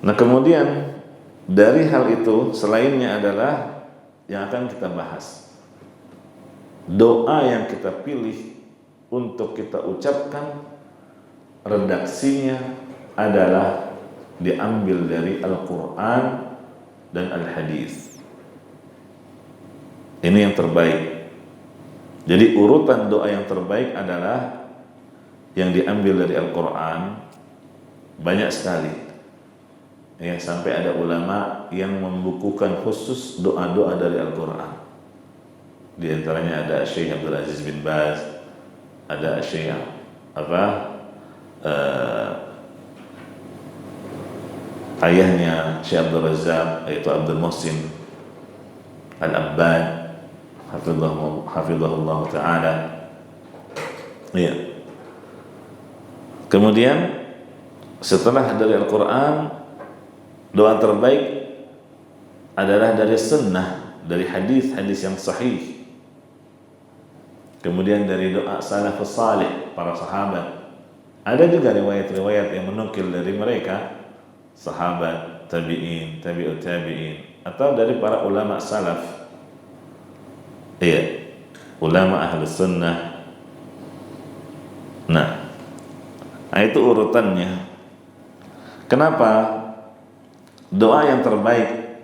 Nah kemudian dari hal itu selainnya adalah yang akan kita bahas. Doa yang kita pilih untuk kita ucapkan redaksinya adalah diambil dari Al-Quran dan Al-Hadis. Ini yang terbaik. Jadi urutan doa yang terbaik adalah yang diambil dari Al-Quran. Banyak sekali ya, sampai ada ulama yang membukukan khusus doa-doa dari Al-Quran. Di antaranya ada Syekh Abdul Aziz bin Baz, ada Syekh ayahnya Syekh Abdul Razak, yaitu Abdul Muhsin Al-Abbad hafizahullah ta'ala. Iya. Kemudian setelah dari Al-Quran, doa terbaik adalah dari sunnah, dari hadis-hadis yang sahih. Kemudian dari doa salafus salih, para sahabat. Ada juga riwayat-riwayat yang menukil dari mereka, sahabat, tabi'in, tabi'ut tabi'in, atau dari para ulama salaf. Iya, ulama ahlus sunnah. Nah, itu urutannya. Kenapa doa yang terbaik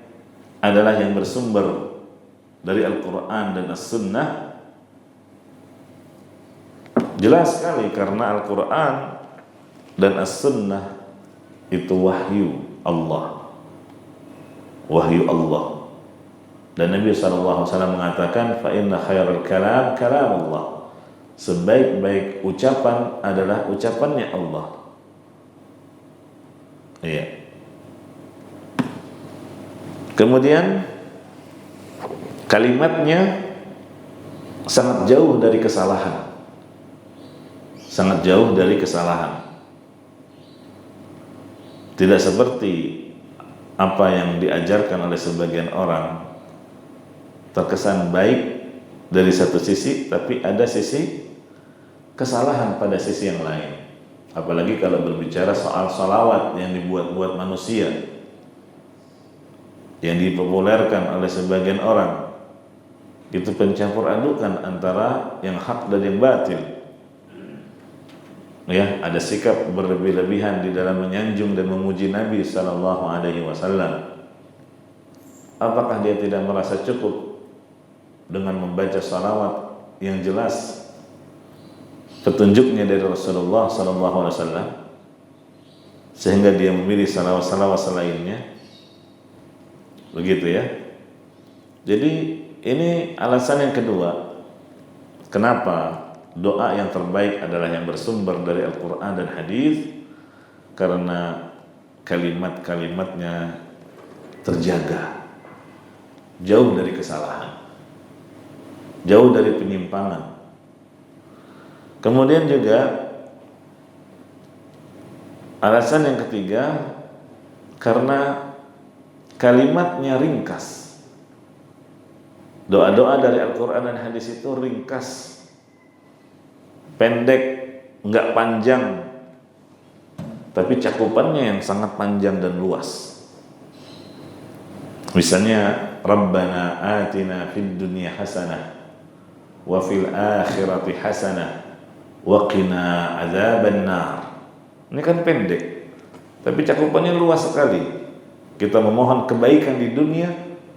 adalah yang bersumber dari Al-Quran dan As-Sunnah? Jelas sekali, karena Al-Quran dan As-Sunnah itu wahyu Allah. Wahyu Allah. Dan Nabi SAW mengatakan, fa inna khairal kalam kalamullah. Sebaik-baik ucapan adalah ucapannya Allah. Iya. Kemudian kalimatnya sangat jauh dari kesalahan. Sangat jauh dari kesalahan. Tidak seperti apa yang diajarkan oleh sebagian orang, terkesan baik dari satu sisi, tapi ada sisi kesalahan pada sisi yang lain. Apalagi kalau berbicara soal sholawat yang dibuat-buat manusia, yang dipopulerkan oleh sebagian orang, itu pencampur adukan antara yang hak dan yang batil. Ya, ada sikap berlebih-lebihan di dalam menyanjung dan memuji Nabi Sallallahu Alaihi Wasallam. Apakah dia tidak merasa cukup dengan membaca salawat yang jelas petunjuknya dari Rasulullah Sallallahu Alaihi Wasallam, sehingga dia memilih salawat-salawat selainnya? Begitu ya. Jadi ini alasan yang kedua, kenapa doa yang terbaik adalah yang bersumber dari Al-Quran dan Hadis, karena kalimat-kalimatnya terjaga, jauh dari kesalahan, jauh dari penyimpangan. Kemudian juga alasan yang ketiga, karena kalimatnya ringkas. Doa-doa dari Al-Quran dan Hadis itu ringkas, pendek, enggak panjang, tapi cakupannya yang sangat panjang dan luas. Misalnya, Rabbana atina fid dunya hasanah wa fil akhirati hasanah wa qina adzaban nar. Ini kan pendek, tapi cakupannya luas sekali. Kita memohon kebaikan di dunia,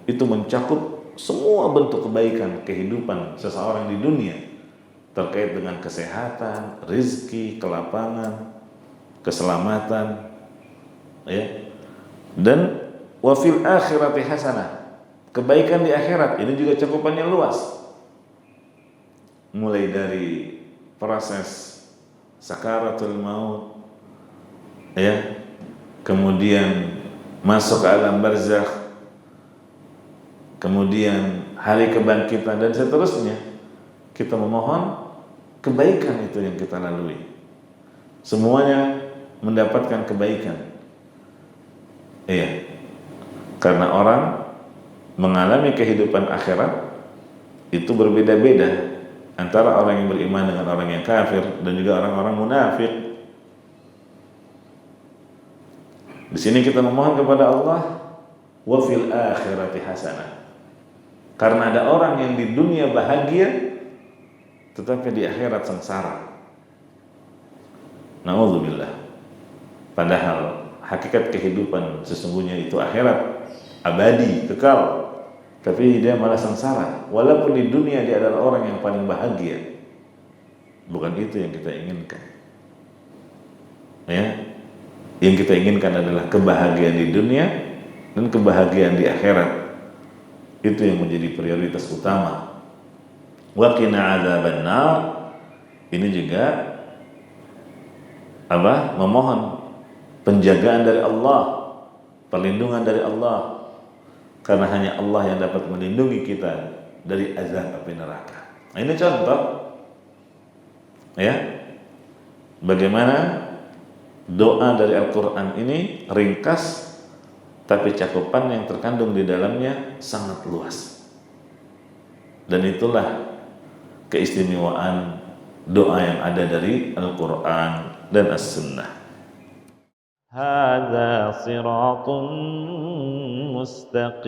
itu mencakup semua bentuk kebaikan kehidupan seseorang di dunia, terkait dengan kesehatan, rizki, kelapangan, keselamatan, ya. Dan wa fil akhirati hasanah, kebaikan di akhirat, ini juga cakupannya luas. Mulai dari proses sakaratul maut, ya, kemudian masuk ke alam barzakh, kemudian hari kebangkitan dan seterusnya. Kita memohon kebaikan itu yang kita lalui, semuanya mendapatkan kebaikan. Iya, karena orang mengalami kehidupan akhirat itu berbeda-beda antara orang yang beriman dengan orang yang kafir dan juga orang-orang munafik. Di sini kita memohon kepada Allah wa fil akhirati hasanah. Karena ada orang yang di dunia bahagia tetapi di akhirat sengsara. Na'udzubillah. Padahal hakikat kehidupan sesungguhnya itu akhirat, abadi, kekal. Tapi dia malah sengsara. Walaupun di dunia dia adalah orang yang paling bahagia. Bukan itu yang kita inginkan. Ya. Yang kita inginkan adalah kebahagiaan di dunia dan kebahagiaan di akhirat. Itu yang menjadi prioritas utama. Wa qina adzabannar. Ini juga memohon penjagaan dari Allah, perlindungan dari Allah. Karena hanya Allah yang dapat melindungi kita dari azab api neraka. Nah, ini contoh ya. Bagaimana doa dari Al-Quran ini ringkas, tapi cakupan yang terkandung di dalamnya sangat luas. Dan itulah keistimewaan doa yang ada dari Al-Quran dan As-Sunnah. Hadza siratun mustaqim.